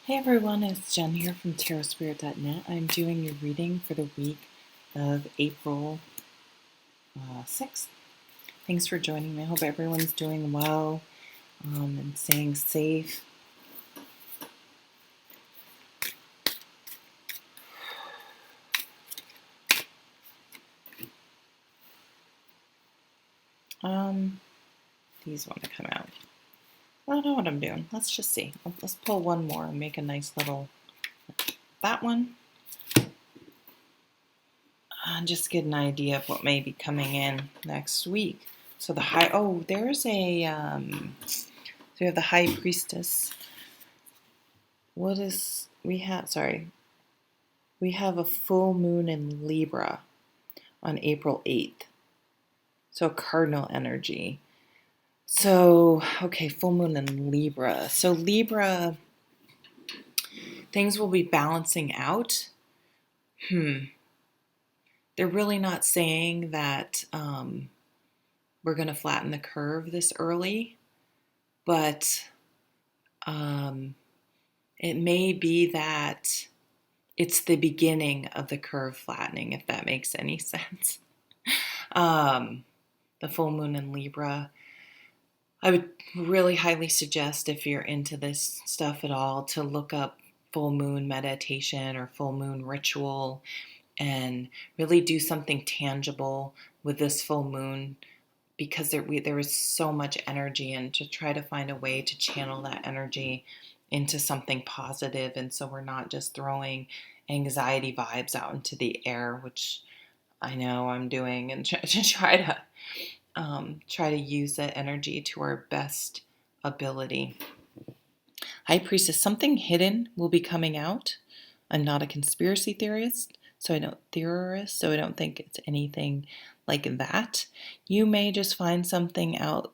Hey everyone, it's Jen here from tarotspirit.net. I'm doing your reading for the week of April 6th. Thanks for joining me. I hope everyone's doing well and staying safe. These want to come out. I don't know what I'm doing. Let's just see. Let's pull one more and make a nice little, that one. Just get an idea of what may be coming in next week. So there's so we have the High Priestess. We have a full moon in Libra on April 8th. So cardinal energy. So, okay, full moon in Libra. So Libra, things will be balancing out. They're really not saying that we're going to flatten the curve this early, but it may be that it's the beginning of the curve flattening, if that makes any sense. The full moon in Libra. I would really highly suggest, if you're into this stuff at all, to look up full moon meditation or full moon ritual and really do something tangible with this full moon, because there is so much energy, and to try to find a way to channel that energy into something positive, and so we're not just throwing anxiety vibes out into the air, which I know I'm doing, and to try to use that energy to our best ability. High Priestess, something hidden will be coming out. I'm not a conspiracy theorist, so I don't think it's anything like that. You may just find something out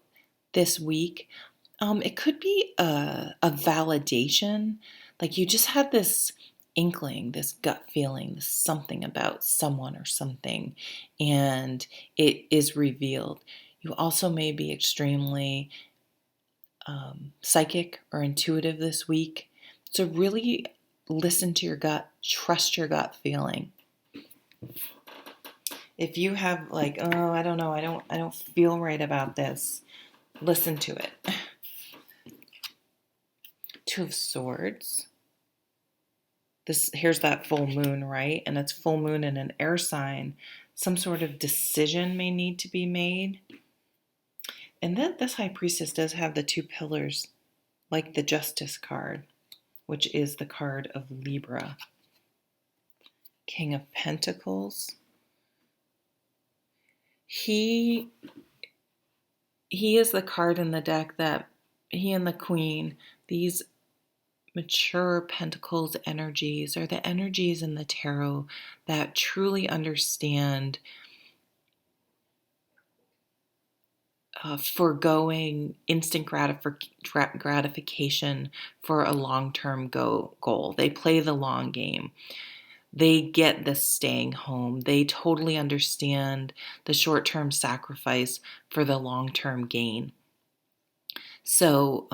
this week. It could be a validation, like you just had this inkling, this gut feeling, this something about someone or something, and it is revealed. You also may be extremely psychic or intuitive this week, so really listen to your gut, trust your gut feeling. If you have I don't know, I don't feel right about this, listen to it. Two of Swords. Here's that full moon, right? And it's full moon in an air sign. Some sort of decision may need to be made. And then this High Priestess does have the two pillars, like the Justice card, which is the card of Libra. King of Pentacles. He is the card in the deck that he and the Queen, these mature Pentacles energies, are the energies in the tarot that truly understand foregoing instant gratification for a long-term goal. They play the long game. They get the staying home. They totally understand the short-term sacrifice for the long-term gain. So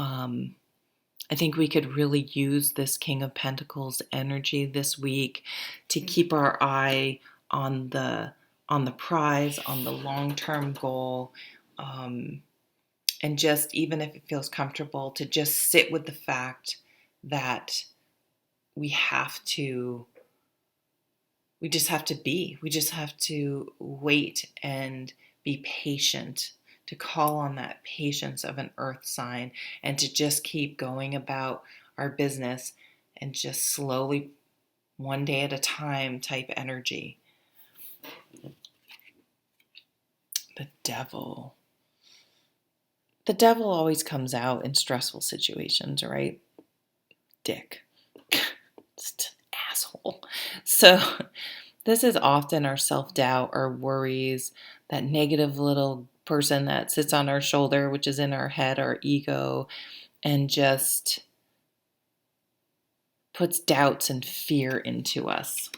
I think we could really use this King of Pentacles energy this week to keep our eye on the prize, on the long-term goal, and just, even if it feels comfortable, to just sit with the fact that we just have to wait and be patient, to call on that patience of an earth sign, and to just keep going about our business, and just slowly, one day at a time type energy. The Devil. The Devil always comes out in stressful situations, right? Dick. Just asshole. So this is often our self-doubt, our worries, that negative little person that sits on our shoulder, which is in our head, our ego, and just puts doubts and fear into us.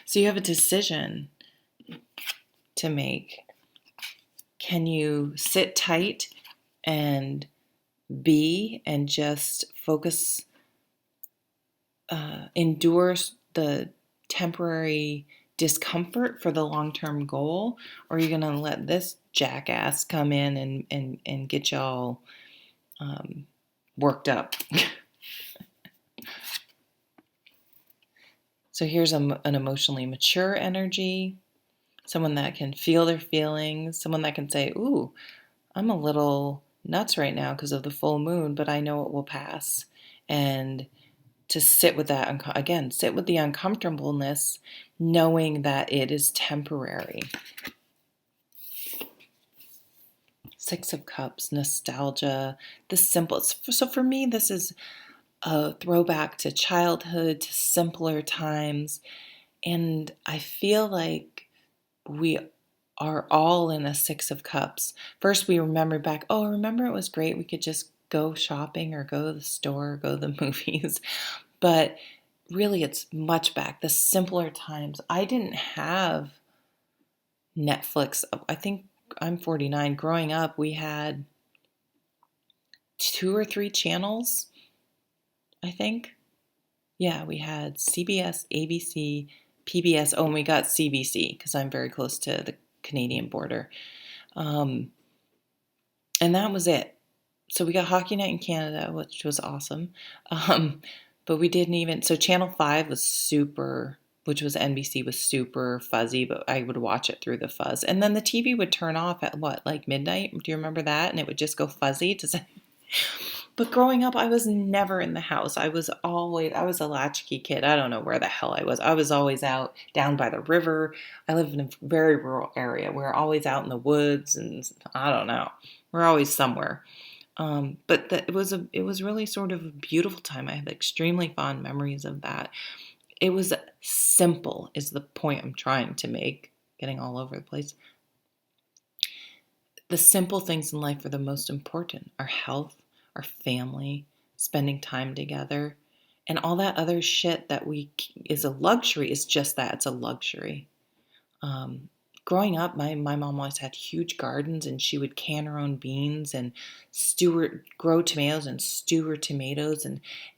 So you have a decision to make. Can you sit tight and be and just focus, endure the temporary discomfort for the long-term goal, or are you going to let this jackass come in and get y'all worked up? So here's an emotionally mature energy, someone that can feel their feelings, someone that can say, ooh, I'm a little nuts right now because of the full moon, but I know it will pass. And to sit with that, again, sit with the uncomfortableness, knowing that it is temporary. Six of Cups, nostalgia, the simple. So for me, this is a throwback to childhood, to simpler times. And I feel like we are all in a Six of Cups. First, we remember back, oh, remember it was great. We could just go shopping or go to the store, or go to the movies. But really, it's much back, the simpler times. I didn't have Netflix. I think I'm 49. Growing up, we had 2 or 3 channels, I think. Yeah, we had CBS, ABC, PBS. Oh, and we got CBC because I'm very close to the Canadian border. And that was it. So we got Hockey Night in Canada, which was awesome. But we didn't even, so Channel 5 was super, which was NBC, was super fuzzy, but I would watch it through the fuzz. And then the TV would turn off at what, like midnight? Do you remember that? And it would just go fuzzy. But growing up, I was never in the house. I was a latchkey kid. I don't know where the hell I was. I was always out down by the river. I live in a very rural area. We're always out in the woods, and I don't know. We're always somewhere. But it was really sort of a beautiful time. I have extremely fond memories of that. It was simple, is the point I'm trying to make. Getting all over the place. The simple things in life are the most important. Our health, our family, spending time together, and all that other shit that is a luxury is just that. It's a luxury. Growing up, my mom always had huge gardens, and she would can her own beans and grow tomatoes and stew her tomatoes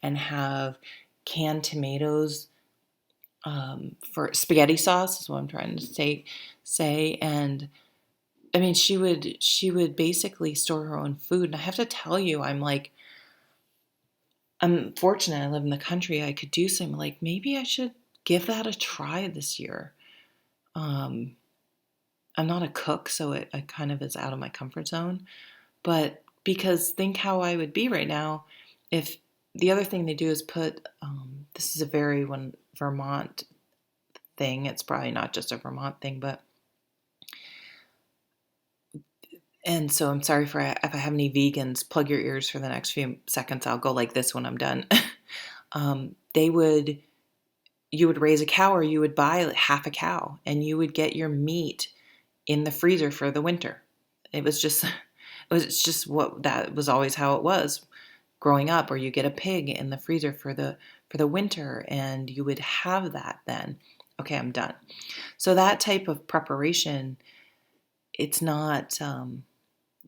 and have canned tomatoes for spaghetti sauce is what I'm trying to say. And I mean, she would basically store her own food. And I have to tell you, I'm fortunate. I live in the country. I could do something like maybe I should give that a try this year. I'm not a cook, so it kind of is out of my comfort zone. But because think how I would be right now if the other thing they do is put, this is a very Vermont thing. It's probably not just a Vermont thing, but, and so I'm sorry if I have any vegans, plug your ears for the next few seconds. I'll go like this when I'm done. You would raise a cow, or you would buy half a cow, and you would get your meat in the freezer for the winter. It's just what that was always how it was growing up. Or you get a pig in the freezer for the winter, and you would have that then. Okay, I'm done. So that type of preparation, it's not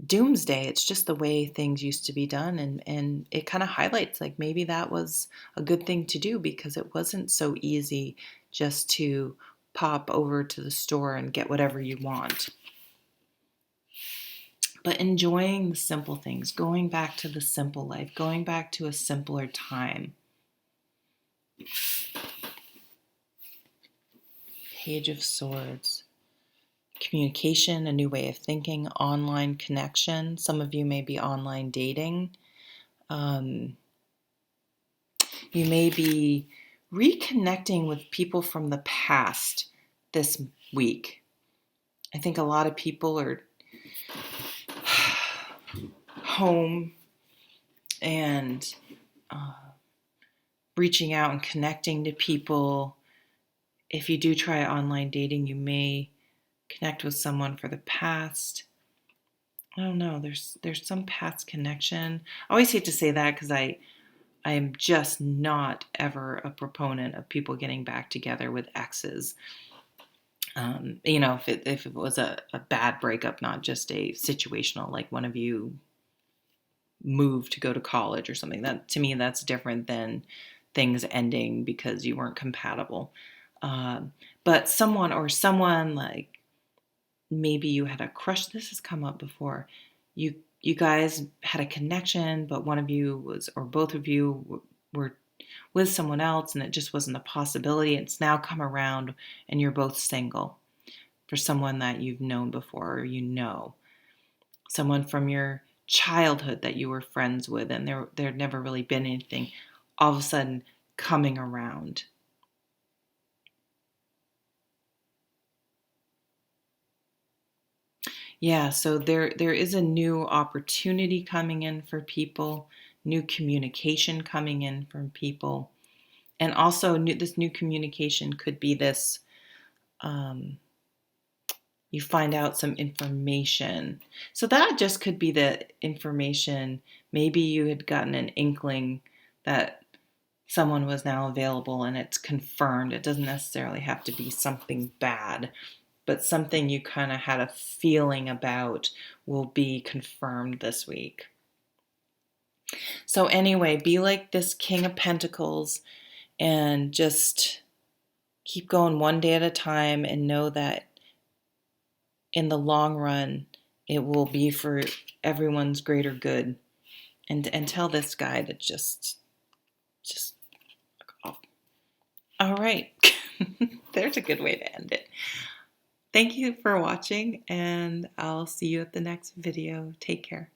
doomsday. It's just the way things used to be done, and it kind of highlights like maybe that was a good thing to do because it wasn't so easy just to pop over to the store and get whatever you want. But enjoying the simple things, going back to the simple life, going back to a simpler time. Page of Swords. Communication, a new way of thinking, online connection. Some of you may be online dating. You may be reconnecting with people from the past this week. I think a lot of people are home and reaching out and connecting to people. If you do try online dating, you may connect with someone for the past. I don't know. There's some past connection. I always hate to say that because I am just not ever a proponent of people getting back together with exes. If it was a bad breakup, not just a situational, like one of you move to go to college or something. That, to me, that's different than things ending because you weren't compatible. But someone like, maybe you had a crush. This has come up before. You guys had a connection, but one of you was, or both of you were with someone else, and it just wasn't a possibility. It's now come around, and you're both single for someone that you've known before, or someone from your childhood that you were friends with, and there had never really been anything, all of a sudden coming around. Yeah, so there is a new opportunity coming in for people, new communication coming in from people, and also this new communication could be this. Um, you find out some information. So that just could be the information. Maybe you had gotten an inkling that someone was now available and it's confirmed. It doesn't necessarily have to be something bad, but something you kind of had a feeling about will be confirmed this week. So, anyway, be like this King of Pentacles and just keep going one day at a time, and know that in the long run, it will be for everyone's greater good. And tell this guy to just off. All right. There's a good way to end it. Thank you for watching, and I'll see you at the next video. Take care.